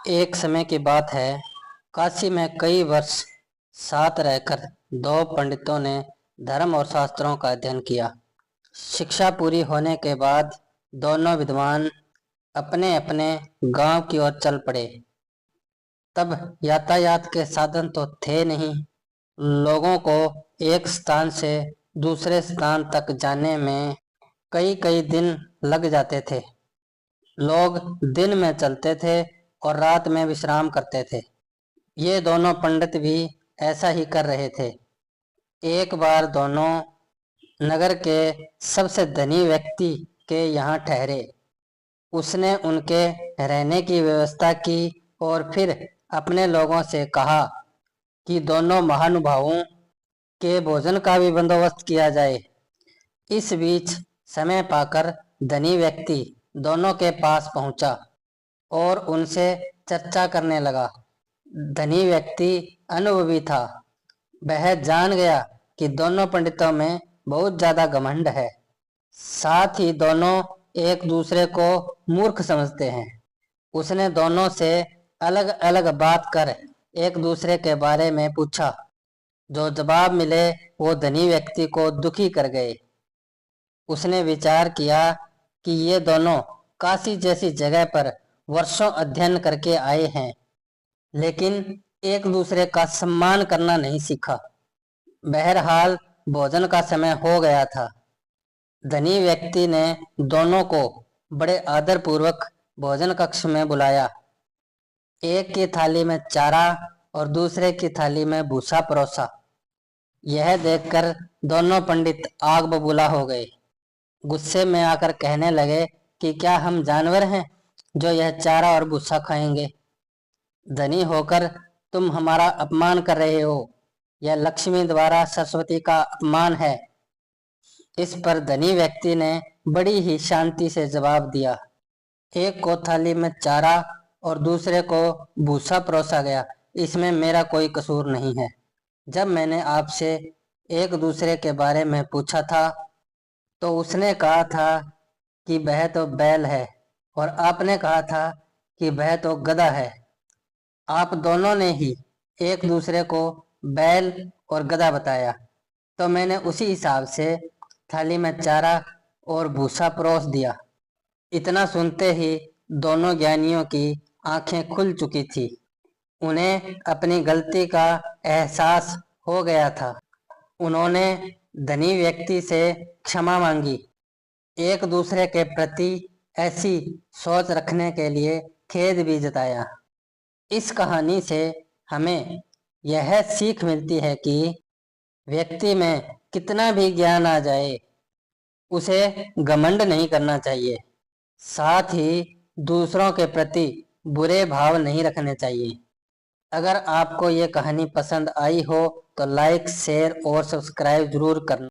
एक समय की बात है। काशी में कई वर्ष साथ रहकर दो पंडितों ने धर्म और शास्त्रों का अध्ययन किया। शिक्षा पूरी होने के बाद दोनों विद्वान अपने अपने गांव की ओर चल पड़े। तब यातायात के साधन तो थे नहीं। लोगों को एक स्थान से दूसरे स्थान तक जाने में कई कई दिन लग जाते थे। लोग दिन में चलते थे और रात में विश्राम करते थे। ये दोनों पंडित भी ऐसा ही कर रहे थे। एक बार दोनों नगर के सबसे धनी व्यक्ति के यहाँ ठहरे। उसने उनके रहने की व्यवस्था की और फिर अपने लोगों से कहा कि दोनों महानुभावों के भोजन का भी बंदोबस्त किया जाए। इस बीच समय पाकर धनी व्यक्ति दोनों के पास पहुंचा और उनसे चर्चा करने लगा। धनी व्यक्ति अनुभवी था। वह जान गया कि दोनों पंडितों में बहुत ज्यादा घमंड है। साथ ही दोनों एक दूसरे को मूर्ख समझते हैं। उसने दोनों से अलग अलग बात कर एक दूसरे के बारे में पूछा। जो जवाब मिले वो धनी व्यक्ति को दुखी कर गए। उसने विचार किया कि ये दोनों काशी जैसी जगह पर वर्षों अध्ययन करके आए हैं, लेकिन एक दूसरे का सम्मान करना नहीं सीखा। बहरहाल भोजन का समय हो गया था। धनी व्यक्ति ने दोनों को बड़े आदर पूर्वक भोजन कक्ष में बुलाया। एक की थाली में चारा और दूसरे की थाली में भूसा परोसा। यह देखकर दोनों पंडित आग बबूला हो गए। गुस्से में आकर कहने लगे कि क्या हम जानवर हैं जो यह चारा और भूसा खाएंगे? धनी होकर तुम हमारा अपमान कर रहे हो। यह लक्ष्मी द्वारा सरस्वती का अपमान है। इस पर धनी व्यक्ति ने बड़ी ही शांति से जवाब दिया। एक को थाली में चारा और दूसरे को भूसा परोसा गया। इसमें मेरा कोई कसूर नहीं है। जब मैंने आपसे एक दूसरे के बारे में पूछा था तो उसने कहा था कि वह तो बैल है और आपने कहा था कि वह तो गधा है। आप दोनों ने ही एक दूसरे को बैल और गधा बताया, तो मैंने उसी हिसाब से थाली में चारा और भूसा परोस दिया। इतना सुनते ही दोनों ज्ञानियों की आंखें खुल चुकी थी। उन्हें अपनी गलती का एहसास हो गया था। उन्होंने धनी व्यक्ति से क्षमा मांगी। एक दूसरे के प्रति ऐसी सोच रखने के लिए खेद भी जताया। इस कहानी से हमें यह सीख मिलती है कि व्यक्ति में कितना भी ज्ञान आ जाए, उसे घमंड नहीं करना चाहिए। साथ ही दूसरों के प्रति बुरे भाव नहीं रखने चाहिए। अगर आपको ये कहानी पसंद आई हो तो लाइक, शेयर और सब्सक्राइब जरूर करना।